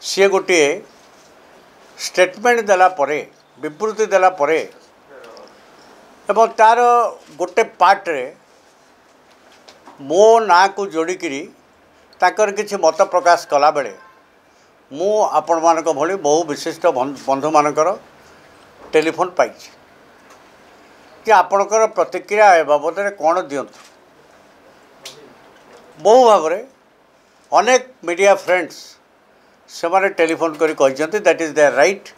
सी गोटे स्टेटमेंट देला परे विवृत्ति देला परे एवं तार गोटे पार्ट रे मो ना को जोड़िकी ताकर किसी मत प्रकाश कला बेले मु आपण मानक भली बहु विशिष्ट बंधु मानकर टेलीफोन पाई कि आपणकर प्रतिक्रिया ए बाबद कौन दियंतु बहु भाव में अनेक मीडिया फ्रेंड्स से माने टेलीफोन करी कहते that is there right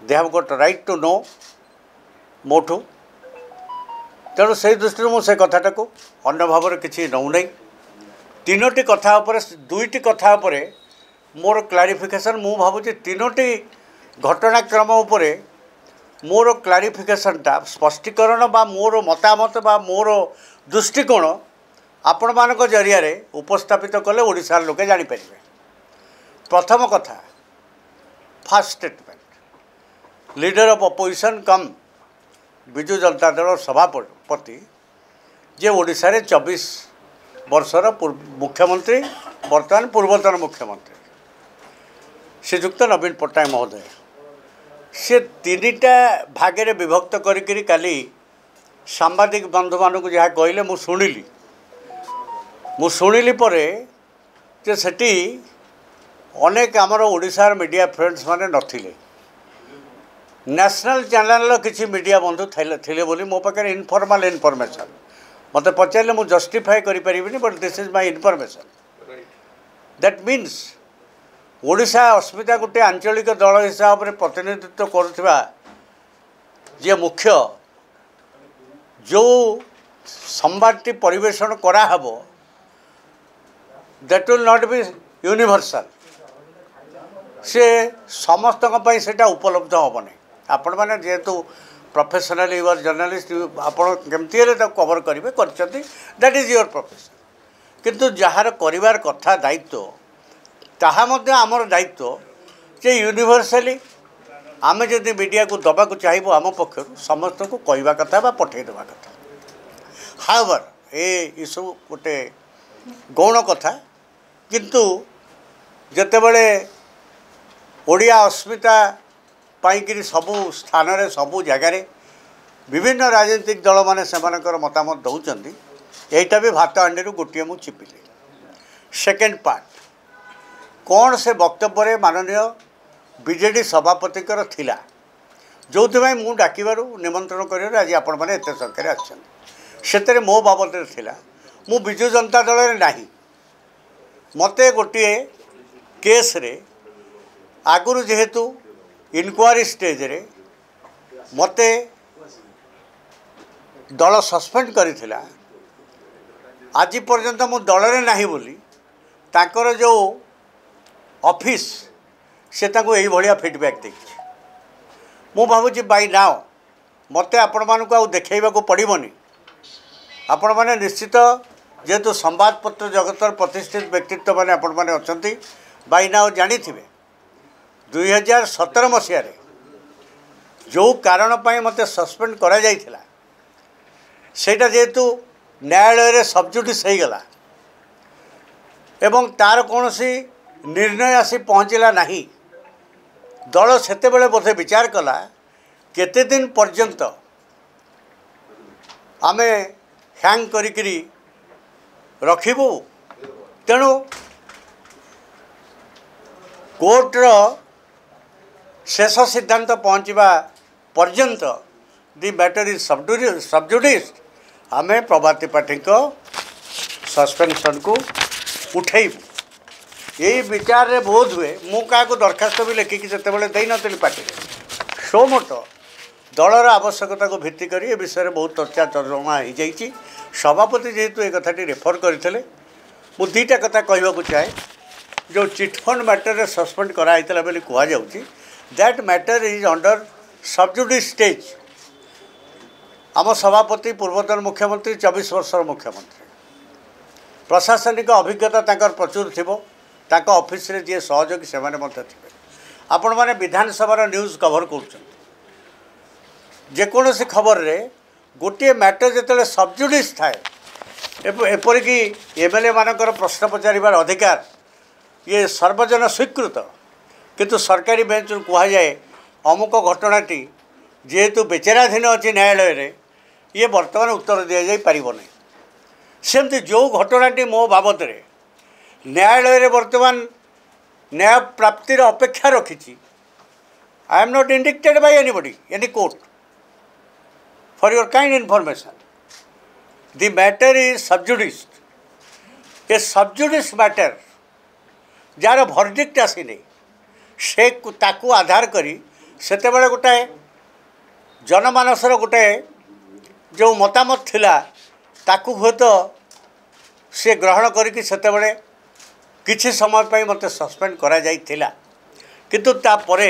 they have got right to know मोठू तेणु से दृष्टि मुझे कथाटा को अन्य भाव में किसी नौना तीनोटी कथा दुईटी कथा मोर क्लारिफिकेशन मु भावुँ तीनोटी घटनाक्रम उपर मोर क्लारिफिकेशनटा स्पष्टीकरण बा मोर मतामत बा मोर दृष्टिकोण आपण मानक जरिया उपस्थापित कले ओडिशार लोके जानीपर प्रथम कथा first statement leader of opposition कम विजु जनता दल सभापति जे ओडिशा रे 24 वर्षर मुख्यमंत्री वर्तमान पूर्वतन मुख्यमंत्री श्रीजुक्त नवीन पट्टनायक महोदय से तीनटा भागे विभक्त करी काली सांबादिक बंधु मानक जहाँ कहले मु शुणिली परे जे सेठी अनेक आमर ओडिशार मीडिया फ्रेंड्स माने नथिले नेशनल चैनल किसी मीडिया बंधु थे बोली मो पाखे इनफॉर्मल इनफॉरमेशन मत पचारे मुझे जस्टिफाई करें but this is my information that means Odisha अस्मिता गोटे आंचलिक दल हिसाब से प्रतिनिधित्व करुवा जे मुख्य जो संवादटी परिवेषण कराहब that will not be universal से समस्त सेटा उपलब्ध हेनी आपण मैंने जेहेतु प्रोफेशनल यू आर जर्नलिस्ट आपड़ केमती कवर करेंगे दैट इज योर प्रोफेशन किंतु जार करिवार कथा दायित्व ताहा मध्य आमर दायित्व जे यूनिवर्सली आमे जदि मीडिया को दबा को चाहिए आम पक्षर समस्त को कहवा कथा बा पठेदेवा कथा हाउएवर ये सब गोटे गौण कथा किंतु जेतेबेले ओडिया अस्मिता पाइकिरी सबू स्थान रे सबू जगार विभिन्न राजनीतिक दल माने सेमानकर मतामत दौरान यहीटा भी भात हांडी गोटे मु चिपिली सेकेंड पार्ट कौन से वक्तव्य माननीय बीजेडी सभापति थिला जो मु डाकिबारु निमंत्रण कर आज आपण मैंने एत संख्यार आते मो बाबद थिला मु विजु जनता दल रे नाही मते गोटे केस रे आगुरु जेहेतु इनक्वारी स्टेज रे मते दल सस्पेंड करिथिला आज पर्यंत मु दल रे नाही बोली ताकर जो ऑफिस से ताको यही भलिया फीडबैक देखी मु भावुची बाय नाउ मते आपण मानक आ देखैबा को पड़िबनी आपण माने निश्चित जेहेतु संवादपत्र जगतर प्रतिष्ठित व्यक्तित्व माने आपण माने अछंती बाय नाउ जानी थिबे 2017 मसीह जो कारण पाई मते सस्पेंड करा जाइथिला सेटा जेहेतु न्यायालय रे सबजुडिस हो गला एवं तार कौन सी निर्णय आसी पहुँचला नहीं दल सेते बेले बोधे विचार कला केते दिन पर्यंत आमे हैंग करी रखिबू तेणु कोर्टर शेष सिद्धांत पहुँचवा पर्यंत दि मैटर इज सबजुडिस आमे प्रभाती पाठी को सस्पेंशन को उठेबू यही विचार रे बोध हुए मु क्या दरखास्त भी लिखिकी जिते दे नी पार्टी सो मत दलर आवश्यकता को भित्ति कर ए विषय में बहुत चर्चा चर्चा हो जाइए सभापति जेहेतु ये कथाटी रेफर करते मु दुईटा कथा कहवाक चाहे जो चिटफंड मैटर रे सस्पेंड कराइला बोली कहुच्छी that matter is under sub judice stage आम सभापति पूर्वतन मुख्यमंत्री 24 वर्षर मुख्यमंत्री प्रशासनिक अभिज्ञता तांकर प्रचुर थिबो तांको ऑफिस रे जे सहयोगी से थे आपण मैंने विधानसभा न्यूज कवर कर जेकोसी खबर रे गोटे मैटर जिते सबजुडिस थाए एपरिक एमएलए मानकर प्रश्न पचार अधिकार ये सर्वजन स्वीकृत किंतु सरकारी बेंच कहुए अमुक घटनाटी जेहेतु विचाराधीन अच्छी न्यायालय रे ये बर्तमान उत्तर दि जाई पारिबो नहीं। सेमती जो घटनाटी मो बाबद रे न्यायालय रे बर्तमान न्याय प्राप्तिर अपेक्षा रखी। I am not indicted by anybody any court for your kind information the matter is sub judice a sub judice matter जार भर्डिक्ट आसी नहीं से ताकू आधार करी सेते बेले गोटाए जनमानसर गोटे जो मतामत थिला ताकू हुए तो से ग्रहण करिकि सेते बेले किछि समय पई मते सस्पेंड करा जाई थिला। किंतु ता परे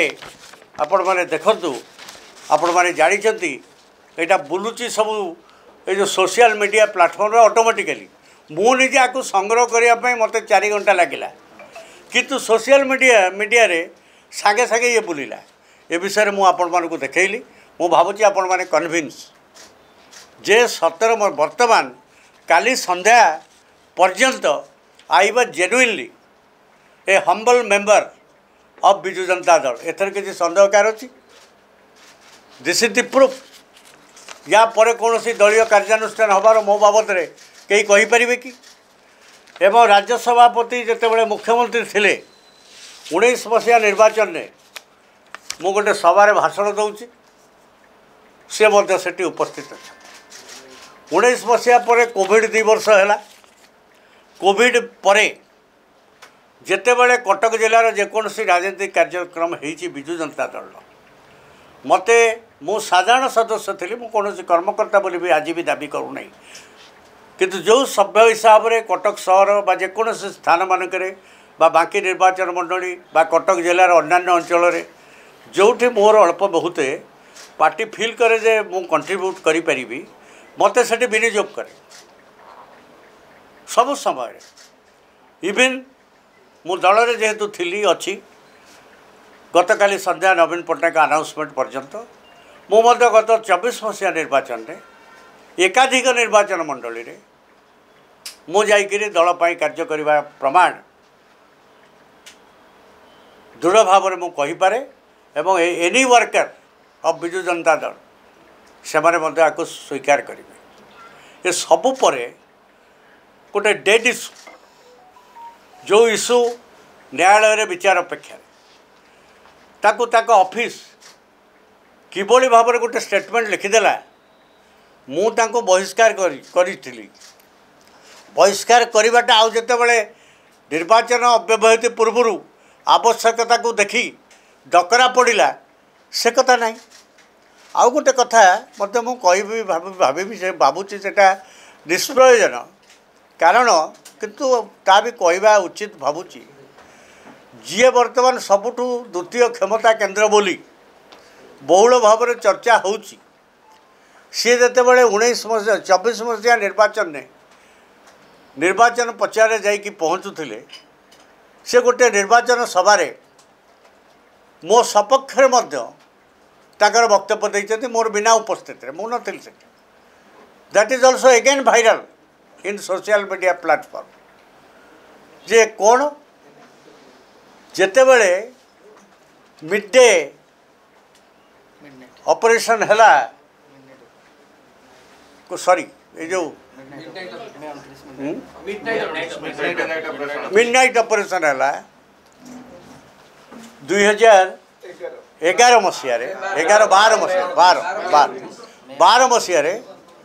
आपण माने देखंतु आपण माने जानि चंती एटा बुलुची सब ए जो सोशल मीडिया प्लेटफॉर्म रे ऑटोमेटिकली मु निजे आकु संग्रह करिया पई मते 4 घंटा लागिला। किंतु सोशल मीडिया रे सागे सागे ये बुलिला ए विषय मु आपण मानकु देखैली। मु भाबुची आपण माने कन्विन्स जे 17 वर्तमान काली संध्या पर्यंत I was genuinely A humble member of Biju Janata Dal एथर किसी संदेह कार अच्छी दिस इज द प्रूफ। या परे कौन दलीय कार्यानुष्ठान हबार मो बाबद रे कई कहि परिबे कि एवं राज्य सभापति जितेबाला मुख्यमंत्री थिले 19 मसीहा निर्वाचन में मु गोटे सभारे भाषण दूची सी से उपस्थित अच्छा 19 मसीहा पर कोविड 2 वर्ष है कोविड परे जितेबाला कटक जिलार जेकोसी राजनीतिक कार्यक्रम होती बिजू जनता दल मते मु साधारण सदस्य थी मु कौन कर्मकर्ता बोली भी आज भी दाबी करूना किंतु जो सभ्य हिसाब से कटक सहर बा जेकोसी स्थान मानक बाकी निर्वाचन मंडली बा कटक जिलार अन्यान्य अंचल जोठी मोर अल्प बहुत पार्टी फिल करे जे मु कंट्रीब्यूट करि परिबी मते सेठी विनियोग करे सब समय इवन मु दल रे जेहेतु थिली अच्छी गतकाली संध्या नवीन पट्टनायक अनाउंसमेंट पर्यंत मु गत 24 मसीहा निर्वाचन में एकाधिक निर्वाचन मंडली रे मु जाइकिरी दल पाई कार्य करिबा प्रमाण दृढ़ भाव में मु कहि पारे एवं any worker of Biju Janata Dal से माने स्वीकार करेंगे। ये सबु परे गोटे डेड इश्यू जो इश्यू न्यायालय रे विचार अपेक्षा ताकू ताको ऑफिस किभली भाव में गोटे स्टेटमेंट लिखिदेला मु तांको बहिष्कार करी बहिष्कार करवाटा आउ जते बळे निर्वाचन अव्यवहित पूर्व आवश्यकता को देखी डकरा पड़ा से कथा ना आउ गोटे कथा मत मु कहि भाभी से भावुची सेटा निष्प्रयोजन कारण किंतु ता भी कहवा उचित भावुची जी बर्तमान सबुठु द्वितीय क्षमता केन्द्र बोली बहुल भाव में चर्चा होची सी जिते बड़े 24 मसीहा निर्वाचन ने निर्वाचन पचारे जाइकी पहुँचुले से गोटे निर्वाचन सभारे मो सपक्षे ताकर वक्तव्य देते मोर बिना उपस्थित मु नी से that is also again viral in social media platform जे कौन जेते बड़े मिड डे ऑपरेशन हैला को सॉरी ये जो मिडनाइट ऑपरेशन है 2011 मसीह 12 मसीह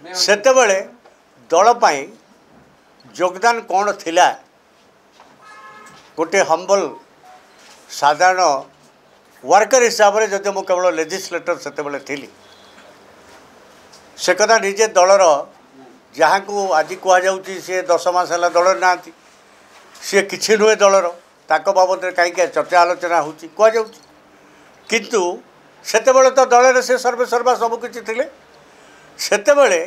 सेते बड़े दल पाई योगदान कौन थिला गोटे हम्बल साधारण वर्कर हिसाब से जदि मुझे केवल लेजिस्लेटर से थी से कथा निजे दलर जहाँ को आज कहुच्छी सी 10 मास है दल ना सी कि नुहे दलर ताक बाबद कहीं चर्चा आलोचना हो किंतु सेतेबेले तो दल से सर्वे सर्वा सबकि थे सेतेबेले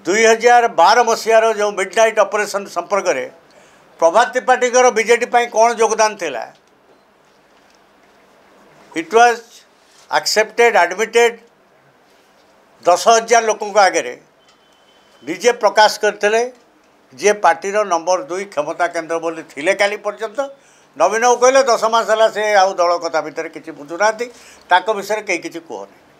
2012 मसीहार जो मिडनाइट ऑपरेशन संपर्क में प्रभात त्रिपाठी बीजेडी कौन योगदान थिला इट वाज एक्सेप्टेड एडमिटेड 10,000 लोकों आगे निजे प्रकाश करते जे पार्टीर नंबर 2 क्षमता केन्द्र बोली थिले काली पर्यंत नवीन को कहले 10 मास है से आउ दल कथा भितर किसी बुझुना विषय कहीं किसी कहनी।